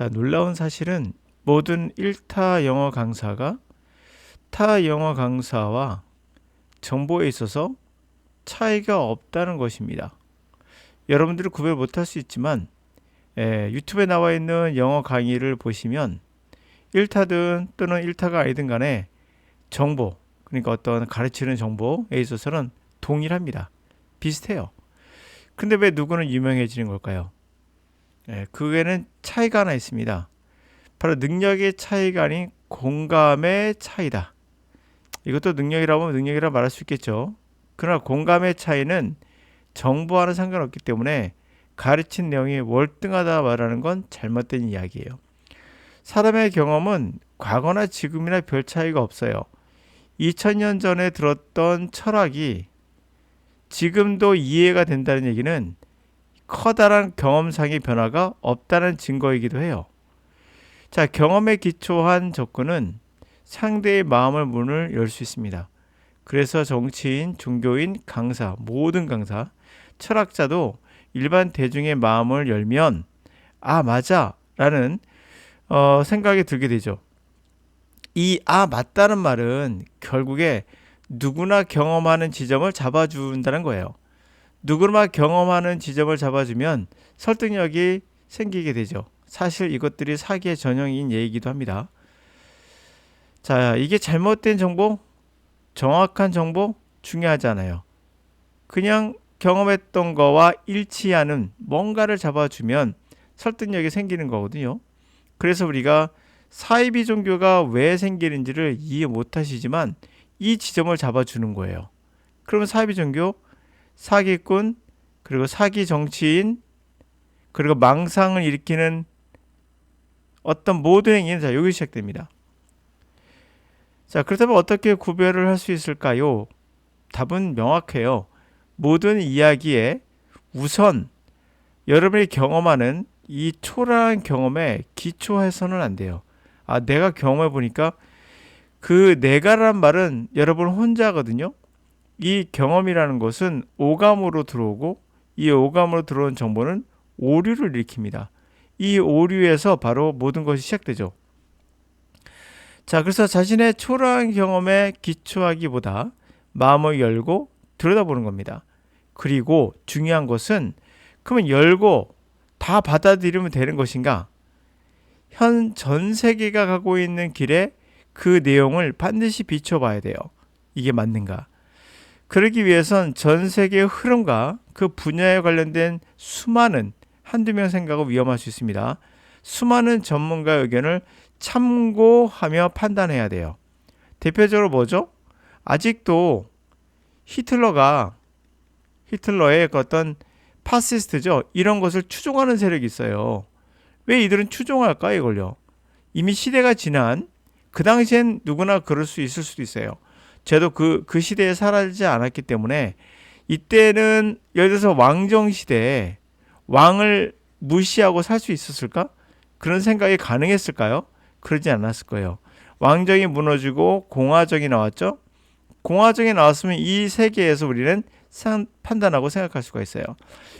자, 놀라운 사실은 모든 1타 영어 강사가 타 영어 강사와 정보에 있어서 차이가 없다는 것입니다. 여러분들이 구별 못할 수 있지만 유튜브에 나와 있는 영어 강의를 보시면 1타든 또는 1타가 아니든 간에 정보, 그러니까 어떤 가르치는 정보에 있어서는 동일합니다. 비슷해요. 근데 왜 누구는 유명해지는 걸까요? 그게는 차이가 하나 있습니다. 바로 능력의 차이가 아닌 공감의 차이다. 이것도 능력이라고 하면 능력이라 말할 수 있겠죠. 그러나 공감의 차이는 정보와는 상관없기 때문에 가르친 내용이 월등하다 말하는 건 잘못된 이야기예요. 사람의 경험은 과거나 지금이나 별 차이가 없어요. 2000년 전에 들었던 철학이 지금도 이해가 된다는 얘기는 커다란 경험상의 변화가 없다는 증거이기도 해요. 자, 경험에 기초한 접근은 상대의 마음을 문을 열 수 있습니다. 그래서 정치인, 종교인, 강사, 모든 강사, 철학자도 일반 대중의 마음을 열면 아 맞아 라는 생각이 들게 되죠. 이 아 맞다는 말은 결국에 누구나 경험하는 지점을 잡아준다는 거예요. 누구나 경험하는 지점을 잡아주면 설득력이 생기게 되죠. 사실 이것들이 사기의 전형인 예이기도 합니다. 자, 이게 잘못된 정보, 정확한 정보 중요하지 않아요. 그냥 경험했던 거와 일치하는 뭔가를 잡아주면 설득력이 생기는 거거든요. 그래서 우리가 사이비 종교가 왜 생기는지를 이해 못 하시지만 이 지점을 잡아주는 거예요. 그러면 사이비 종교, 사기꾼, 그리고 사기 정치인, 그리고 망상을 일으키는 어떤 모든 행위는 자, 여기 시작됩니다. 자, 그렇다면 어떻게 구별을 할 수 있을까요? 답은 명확해요. 모든 이야기에 우선 여러분이 경험하는 이 초라한 경험에 기초해서는 안 돼요. 아, 내가 경험해 보니까 그 내가란 말은 여러분 혼자거든요. 이 경험이라는 것은 오감으로 들어오고 이 오감으로 들어온 정보는 오류를 일으킵니다. 이 오류에서 바로 모든 것이 시작되죠. 자, 그래서 자신의 초라한 경험에 기초하기보다 마음을 열고 들여다보는 겁니다. 그리고 중요한 것은 그러면 열고 다 받아들이면 되는 것인가? 현 전 세계가 가고 있는 길에 그 내용을 반드시 비춰봐야 돼요. 이게 맞는가? 그러기 위해선 전 세계의 흐름과 그 분야에 관련된 수많은 한두 명 생각은 위험할 수 있습니다. 수많은 전문가의 의견을 참고하며 판단해야 돼요. 대표적으로 뭐죠? 아직도 히틀러의 그 어떤 파시스트죠. 이런 것을 추종하는 세력이 있어요. 왜 이들은 추종할까 이걸요? 이미 시대가 지난 그 당시엔 누구나 그럴 수 있을 수도 있어요. 저도 그 시대에 살지 않았기 때문에 이때는 예를 들어서 왕정 시대에 왕을 무시하고 살 수 있었을까? 그런 생각이 가능했을까요? 그러지 않았을 거예요. 왕정이 무너지고 공화정이 나왔죠. 공화정이 나왔으면 이 세계에서 우리는 판단하고 생각할 수가 있어요.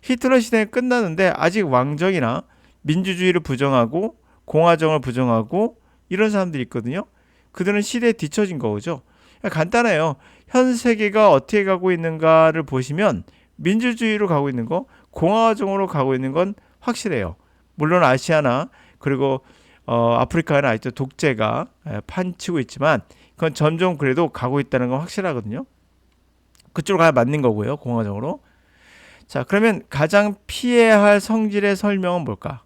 히틀러 시대는 끝났는데 아직 왕정이나 민주주의를 부정하고 공화정을 부정하고 이런 사람들이 있거든요. 그들은 시대에 뒤처진 거죠. 간단해요. 현 세계가 어떻게 가고 있는가를 보시면 민주주의로 가고 있는 거, 공화정으로 가고 있는 건 확실해요. 물론 아시아나 그리고 아프리카는 아직도 독재가 판치고 있지만 그건 점점 그래도 가고 있다는 건 확실하거든요. 그쪽으로 가야 맞는 거고요. 공화정으로. 자, 그러면 가장 피해야 할 성질의 설명은 뭘까?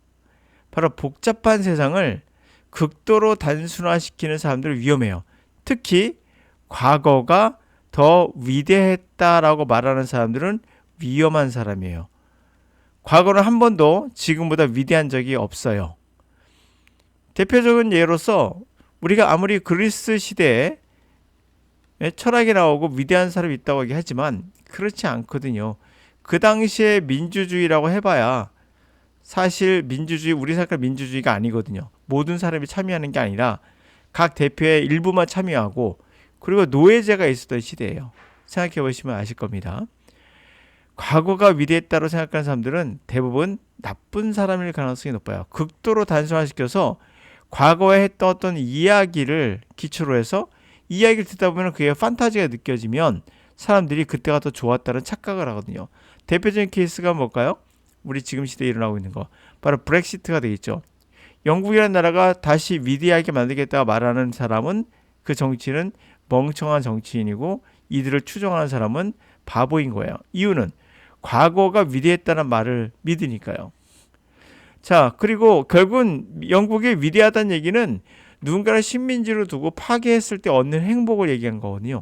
바로 복잡한 세상을 극도로 단순화시키는 사람들은 위험해요. 특히 과거가 더 위대했다라고 말하는 사람들은 위험한 사람이에요. 과거는 한 번도 지금보다 위대한 적이 없어요. 대표적인 예로서 우리가 아무리 그리스 시대에 철학이 나오고 위대한 사람이 있다고 얘기하지만 그렇지 않거든요. 그 당시에 민주주의라고 해봐야 사실 민주주의, 우리 생각할 민주주의가 아니거든요. 모든 사람이 참여하는 게 아니라 각 대표의 일부만 참여하고 그리고 노예제가 있었던 시대예요. 생각해 보시면 아실 겁니다. 과거가 위대했다고 생각하는 사람들은 대부분 나쁜 사람일 가능성이 높아요. 극도로 단순화시켜서 과거에 했던 어떤 이야기를 기초로 해서 이야기를 듣다 보면 그게 판타지가 느껴지면 사람들이 그때가 더 좋았다는 착각을 하거든요. 대표적인 케이스가 뭘까요? 우리 지금 시대에 일어나고 있는 거. 바로 브렉시트가 되겠죠. 영국이라는 나라가 다시 위대하게 만들겠다고 말하는 사람은 그 정치는 멍청한 정치인이고 이들을 추종하는 사람은 바보인 거예요. 이유는 과거가 위대했다는 말을 믿으니까요. 자, 그리고 결국은 영국이 위대하다는 얘기는 누군가를 식민지로 두고 파괴했을 때 얻는 행복을 얘기한 거거든요.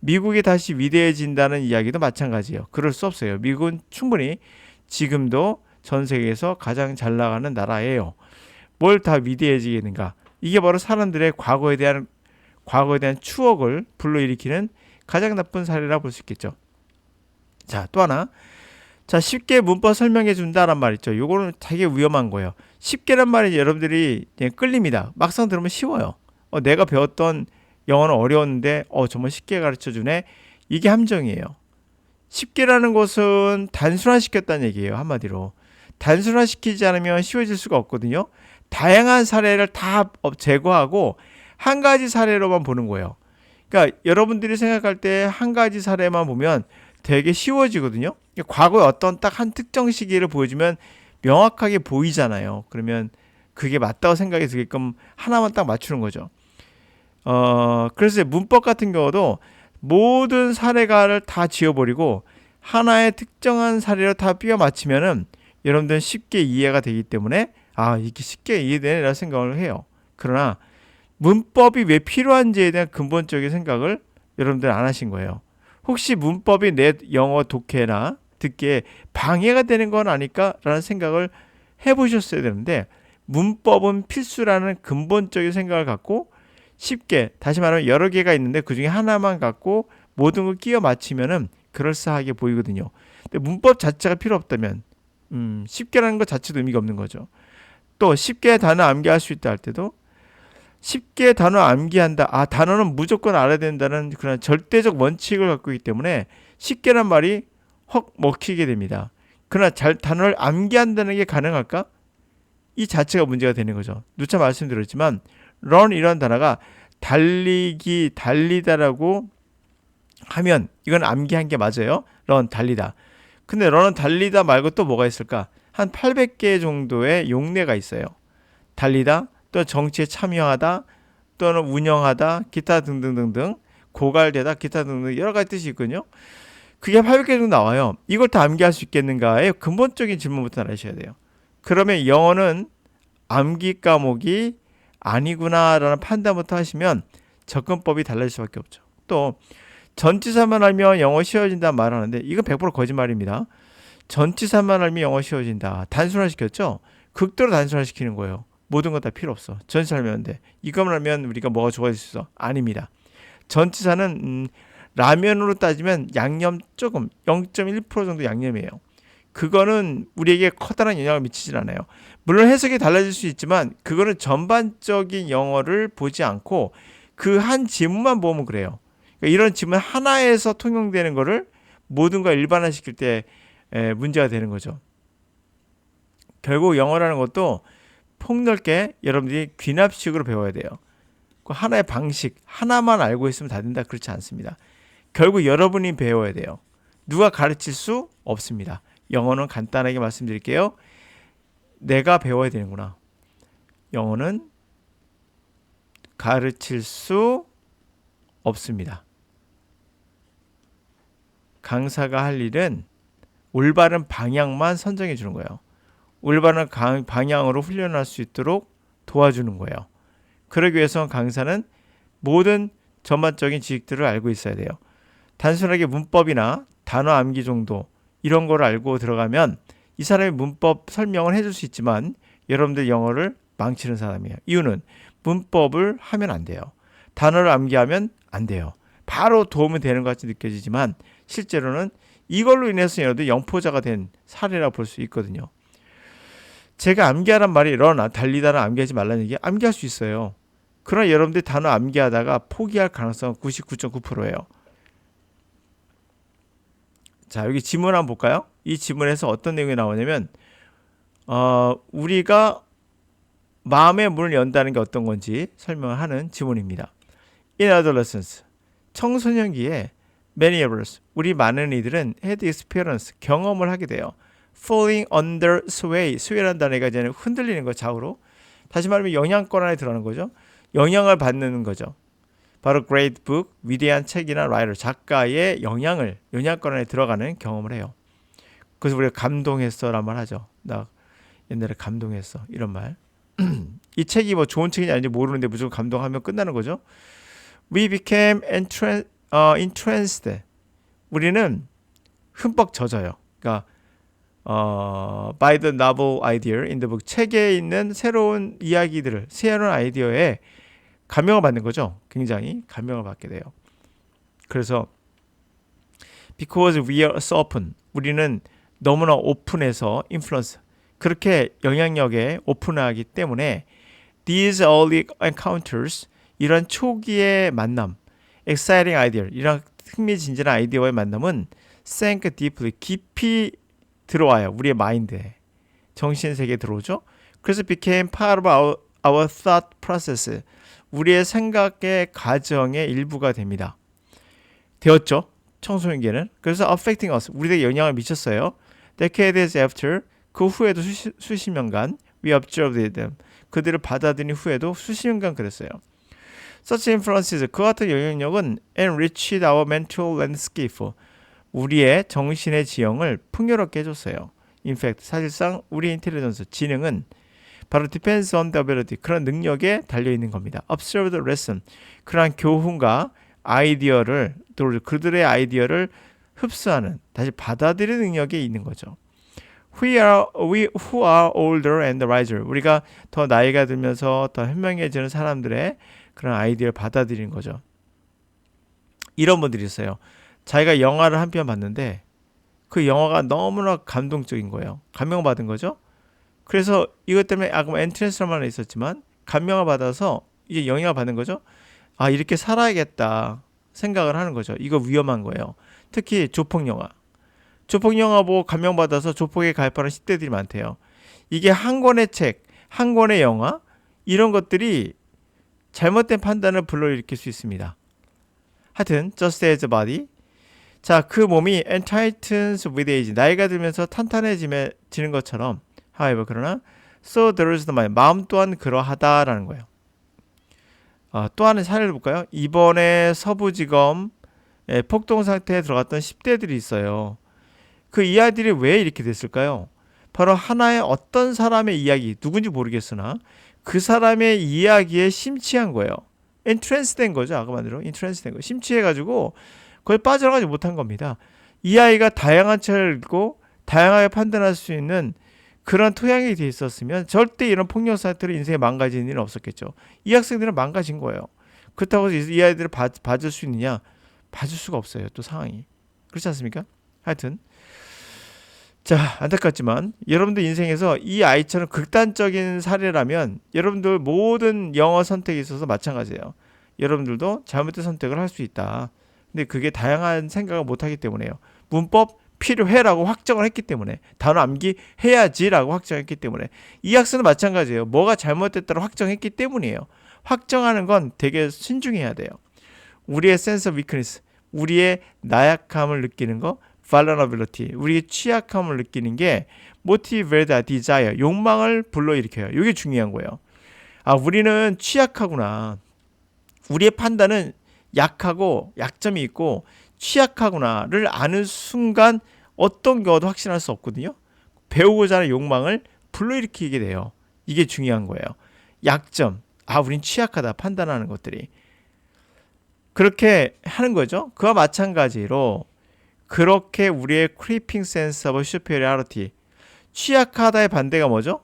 미국이 다시 위대해진다는 이야기도 마찬가지예요. 그럴 수 없어요. 미국은 충분히 지금도 전 세계에서 가장 잘 나가는 나라예요. 뭘 다 위대해지겠는가? 이게 바로 사람들의 과거에 대한 추억을 불러일으키는 가장 나쁜 사례라 볼 수 있겠죠. 자, 또 하나. 자, 쉽게 문법 설명해 준다란 말 있죠. 요거는 되게 위험한 거예요. 쉽게란 말이 여러분들이 그냥 끌립니다. 막상 들으면 쉬워요. 내가 배웠던 영어는 어려웠는데 정말 쉽게 가르쳐 주네. 이게 함정이에요. 쉽게라는 것은 단순화시켰다는 얘기예요. 한마디로. 단순화시키지 않으면 쉬워질 수가 없거든요. 다양한 사례를 다 제거하고 한 가지 사례로만 보는 거예요. 그러니까 여러분들이 생각할 때 한 가지 사례만 보면 되게 쉬워지거든요. 과거에 어떤 딱 한 특정 시기를 보여주면 명확하게 보이잖아요. 그러면 그게 맞다고 생각이 들게끔 하나만 딱 맞추는 거죠. 그래서 문법 같은 경우도 모든 사례가를 다 지워버리고 하나의 특정한 사례로 다 삐어 맞추면은 여러분들은 쉽게 이해가 되기 때문에 이게 쉽게 이해되네라는 생각을 해요. 그러나 문법이 왜 필요한지에 대한 근본적인 생각을 여러분들 안 하신 거예요. 혹시 문법이 내 영어 독해나 듣기에 방해가 되는 건 아닐까라는 생각을 해보셨어야 되는데 문법은 필수라는 근본적인 생각을 갖고 쉽게, 다시 말하면 여러 개가 있는데 그중에 하나만 갖고 모든 걸 끼워 맞추면은 그럴싸하게 보이거든요. 근데 문법 자체가 필요 없다면 쉽게라는 것 자체도 의미가 없는 거죠. 또 쉽게 단어 암기할 수 있다 할 때도 쉽게 단어 암기한다. 단어는 무조건 알아야 된다는 그런 절대적 원칙을 갖고 있기 때문에 쉽게란 말이 확 먹히게 됩니다. 그러나 단어를 암기한다는 게 가능할까? 이 자체가 문제가 되는 거죠. 누차 말씀드렸지만 run 이런 단어가 달리기, 달리다라고 하면 이건 암기한 게 맞아요. run, 달리다. 근데 run은 달리다 말고 또 뭐가 있을까? 한 800개 정도의 용례가 있어요. 달리다, 또 정치에 참여하다, 또는 운영하다, 기타 등등등등, 고갈되다, 기타 등등 여러 가지 뜻이 있거든요. 그게 800개 정도 나와요. 이걸 다 암기할 수 있겠는가의 근본적인 질문부터 하셔야 돼요. 그러면 영어는 암기 과목이 아니구나라는 판단부터 하시면 접근법이 달라질 수밖에 없죠. 또 전치사만 알면 영어 쉬워진다 말하는데 이건 100% 거짓말입니다. 전치사만 알면 영어 쉬워진다. 단순화시켰죠? 극도로 단순화시키는 거예요. 모든 건 다 필요 없어. 전치사 알면 돼. 이것만 알면 우리가 뭐가 좋아질 수 있어? 아닙니다. 전치사는 라면으로 따지면 양념 조금 0.1% 정도 양념이에요. 그거는 우리에게 커다란 영향을 미치진 않아요. 물론 해석이 달라질 수 있지만 그거는 전반적인 영어를 보지 않고 그 한 지문만 보면 그래요. 그러니까 이런 지문 하나에서 통용되는 거를 모든 걸 일반화시킬 때 문제가 되는 거죠. 결국 영어라는 것도 폭넓게 여러분들이 귀납식으로 배워야 돼요. 그 하나의 방식 하나만 알고 있으면 다 된다, 그렇지 않습니다. 결국 여러분이 배워야 돼요. 누가 가르칠 수 없습니다. 영어는 간단하게 말씀드릴게요. 내가 배워야 되는구나. 영어는 가르칠 수 없습니다. 강사가 할 일은 올바른 방향만 선정해 주는 거예요. 올바른 방향으로 훈련할 수 있도록 도와주는 거예요. 그러기 위해서 강사는 모든 전반적인 지식들을 알고 있어야 돼요. 단순하게 문법이나 단어 암기 정도 이런 걸 알고 들어가면 이 사람이 문법 설명을 해줄 수 있지만 여러분들 영어를 망치는 사람이에요. 이유는 문법을 하면 안 돼요. 단어를 암기하면 안 돼요. 바로 도움이 되는 것 같이 느껴지지만 실제로는 이걸로 인해서 여러분들 영포자가 된 사례라고 볼 수 있거든요. 제가 암기하란 말이 이러나 달리다는 암기하지 말라는 얘기, 암기할 수 있어요. 그러나 여러분들이 단어 암기하다가 포기할 가능성은 99.9%예요. 자, 여기 지문 한번 볼까요? 이 지문에서 어떤 내용이 나오냐면 우리가 마음의 문을 연다는 게 어떤 건지 설명을 하는 지문입니다. In adolescence, 청소년기에 many of us, 우리 많은 이들은 had experience, 경험을 하게 돼요. falling under sway, sway라는 단어가 이제 흔들리는 거 좌우로. 다시 말하면 영향권 안에 들어가는 거죠. 영향을 받는 거죠. 바로 great book, 위대한 책이나 writer, 작가의 영향권 안에 들어가는 경험을 해요. 그래서 우리가 감동했어 라는 말 하죠. 나 옛날에 감동했어 이런 말. 이 책이 뭐 좋은 책인지 아닌지 모르는데 무조건 감동하면 끝나는 거죠. We became entranced. 우리는 흠뻑 젖어요. 그러니까 by the novel idea in the book. 책에 있는 새로운 이야기들을, 새로운 아이디어에 감명을 받는 거죠. 굉장히 감명을 받게 돼요. 그래서 because we are so open. 우리는 너무나 오픈해서 influence. 그렇게 영향력에 오픈하기 때문에 these early encounters, 이런 초기의 만남, exciting idea, 이런 흥미진진한 아이디어와의 만남은 sank deeply, 깊이 들어와요. 우리의 마인드에, 정신세계에 들어오죠. 그래서 became part of our thought process, 우리의 생각의 과정의 일부가 됩니다. 되었죠. 청소년기에는. 그래서 affecting us, 우리에게 영향을 미쳤어요. Decades after, 그 후에도 수십 년간 we observed them, 그들을 받아들인 후에도 수십 년간 그랬어요. Such influences, 그 같은 영향력은 enriched our mental landscape, 우리의 정신의 지형을 풍요롭게 해줬어요. In fact, 사실상 우리 인텔리전스, 지능은 바로 depends on the ability, 그런 능력에 달려있는 겁니다. Observe the lesson, 그러한 교훈과 아이디어를, 또 그들의 아이디어를 흡수하는, 다시 받아들이는 능력에 있는 거죠. We who are older and wiser, 우리가 더 나이가 들면서 더 현명해지는 사람들의 그런 아이디어를 받아들이는 거죠. 이런 분들이 있어요. 자기가 영화를 한 편 봤는데 그 영화가 너무나 감동적인 거예요. 감명받은 거죠. 그래서 이것 때문에 아까 엔트랜스라는 말이 있었지만 감명을 받아서 이제 영향을 받는 거죠. 아, 이렇게 살아야겠다 생각을 하는 거죠. 이거 위험한 거예요. 특히 조폭영화 보고 감명받아서 조폭에 가입하는 10대들이 많대요. 이게 한 권의 책, 한 권의 영화, 이런 것들이 잘못된 판단을 불러일으킬 수 있습니다. 하여튼 just as a body, 자, 그 몸이 entightens with age, 나이가 들면서 탄탄해지는 것처럼, however, 그러나 so there is the mind, 마음 또한 그러하다라는 거예요. 또 하나 사례를 볼까요? 이번에 서부지검 폭동 상태에 들어갔던 10대들이 있어요. 그 이야기들이 왜 이렇게 됐을까요? 바로 하나의 어떤 사람의 이야기, 누군지 모르겠으나 그 사람의 이야기에 심취한 거예요. 인트랜스 된 거죠. 아까 말대로 인트랜스 된 거. 심취해가지고 거의 빠져나가지 못한 겁니다. 이 아이가 다양한 책을 읽고 다양하게 판단할 수 있는 그런 토양이 돼 있었으면 절대 이런 폭력 사태로 인생에 망가지는 일은 없었겠죠. 이 학생들은 망가진 거예요. 그렇다고 해서 이 아이들을 봐줄 수 있느냐? 봐줄 수가 없어요. 또 상황이. 그렇지 않습니까? 하여튼 자, 안타깝지만 여러분들 인생에서 이 아이처럼 극단적인 사례라면 여러분들 모든 영어 선택에 있어서 마찬가지예요. 여러분들도 잘못된 선택을 할 수 있다. 근데 그게 다양한 생각을 못하기 때문에요. 문법 필요해라고 확정을 했기 때문에, 단어 암기 해야지라고 확정했기 때문에, 이 학생도 마찬가지예요. 뭐가 잘못됐다고 확정했기 때문이에요. 확정하는 건 되게 신중해야 돼요. 우리의 sense of weakness, 우리의 나약함을 느끼는 거, vulnerability, 우리의 취약함을 느끼는 게 motivate desire, 욕망을 불러일으켜요. 이게 중요한 거예요. 아, 우리는 취약하구나. 우리의 판단은 약하고 약점이 있고 취약하구나를 아는 순간 어떤 경우도 확신할 수 없거든요. 배우고자 하는 욕망을 불러일으키게 돼요. 이게 중요한 거예요. 약점, 아, 우린 취약하다 판단하는 것들이. 그렇게 하는 거죠. 그와 마찬가지로 그렇게 우리의 creeping sense of superiority, 취약하다의 반대가 뭐죠?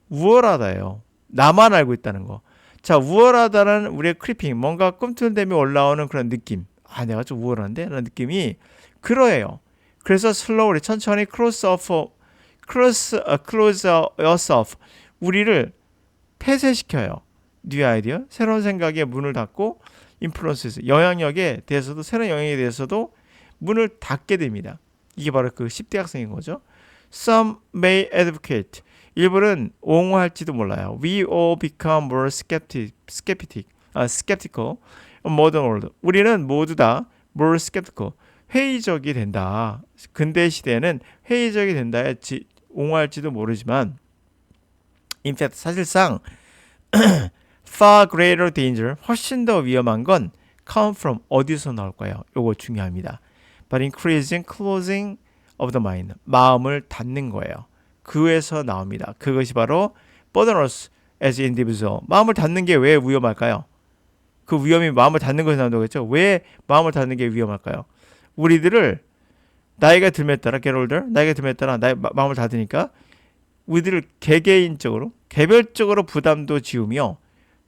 우월하다예요. 나만 알고 있다는 거. 자, 우월하다는 우리의 creeping, 뭔가 꿈틀대며 올라오는 그런 느낌. 아, 내가 좀 우월한데? 라는 느낌이 그러해요. 그래서 slowly, 천천히 close yourself, 우리를 폐쇄시켜요. new idea, 새로운 생각에 문을 닫고 influences, 영향력에 대해서도, 새로운 영향에 대해서도 문을 닫게 됩니다. 이게 바로 그 10대 학생인 거죠. Some may advocate. 일부는 옹호할지도 몰라요. We all become more skeptical of modern world. 우리는 모두 다 more skeptical. 회의적이 된다. 근대 시대에는 회의적이 된다. 옹호할지도 모르지만 in fact 사실상 far greater danger, 훨씬 더 위험한 건 come from 어디서 나올까요? 요거 중요합니다. But increasing closing of the mind, 마음을 닫는 거예요. 그에서 나옵니다. 그것이 바로 burden us as individual. 마음을 닫는 게 왜 위험할까요? 그 위험이 마음을 닫는 것에 나온다고 했죠. 왜 마음을 닫는 게 위험할까요? 우리들을 나이가 들에 따라 get older, 나이가 들에 따라 마음을 닫으니까 우리들을 개개인적으로 개별적으로 부담도 지우며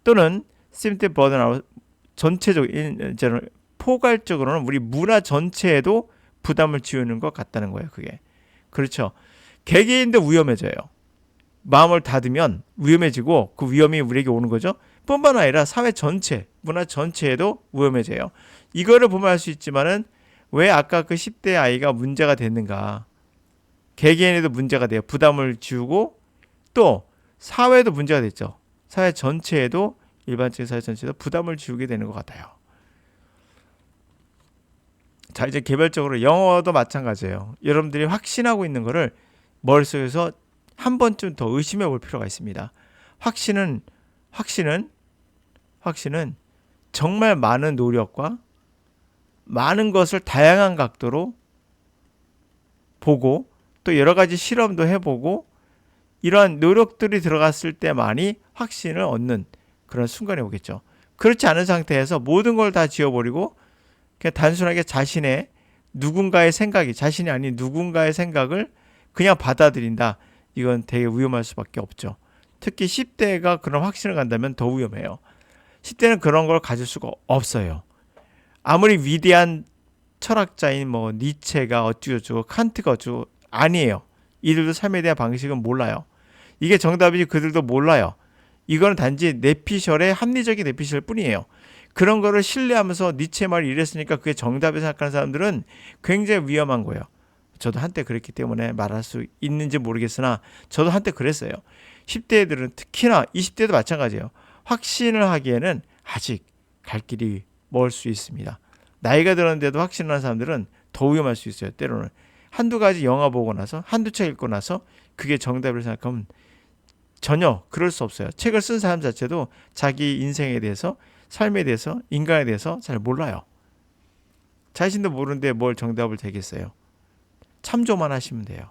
또는 symptom burden out 전체적으로 포괄적으로는 우리 문화 전체에도 부담을 지우는 것 같다는 거예요. 그게 그렇죠. 개개인도 위험해져요. 마음을 닫으면 위험해지고 그 위험이 우리에게 오는 거죠. 뿐만 아니라 사회 전체, 문화 전체에도 위험해져요. 이거를 보면 알 수 있지만은 왜 아까 그 10대 아이가 문제가 됐는가? 개개인에도 문제가 돼요. 부담을 지우고 또 사회도 문제가 됐죠. 사회 전체에도 일반적인 사회 전체에도 부담을 지우게 되는 것 같아요. 자, 이제 개별적으로 영어도 마찬가지예요. 여러분들이 확신하고 있는 거를 머릿속에서 한 번쯤 더 의심해 볼 필요가 있습니다. 확신은 정말 많은 노력과 많은 것을 다양한 각도로 보고 또 여러 가지 실험도 해보고 이러한 노력들이 들어갔을 때만이 확신을 얻는 그런 순간이 오겠죠. 그렇지 않은 상태에서 모든 걸 다 지워버리고 그냥 단순하게 자신의 누군가의 생각이 자신이 아닌 누군가의 생각을 그냥 받아들인다. 이건 되게 위험할 수밖에 없죠. 특히 10대가 그런 확신을 간다면 더 위험해요. 10대는 그런 걸 가질 수가 없어요. 아무리 위대한 철학자인 뭐 니체가 어쩌고 칸트가 어쩌고 아니에요. 이들도 삶에 대한 방식은 몰라요. 이게 정답이지 그들도 몰라요. 이거는 단지 내피셜의 합리적인 내피셜 뿐이에요. 그런 거를 신뢰하면서 니체 말이 이랬으니까 그게 정답이 생각하는 사람들은 굉장히 위험한 거예요. 저도 한때 그랬기 때문에 말할 수 있는지 모르겠으나 저도 한때 그랬어요. 10대들은 특히나 20대도 마찬가지예요. 확신을 하기에는 아직 갈 길이 멀 수 있습니다. 나이가 들었는데도 확신하는 사람들은 더 위험할 수 있어요. 때로는 한두 가지 영화 보고 나서 한두 책 읽고 나서 그게 정답을 생각하면 전혀 그럴 수 없어요. 책을 쓴 사람 자체도 자기 인생에 대해서 삶에 대해서 인간에 대해서 잘 몰라요. 자신도 모르는데 뭘 정답을 되겠어요. 참조만 하시면 돼요.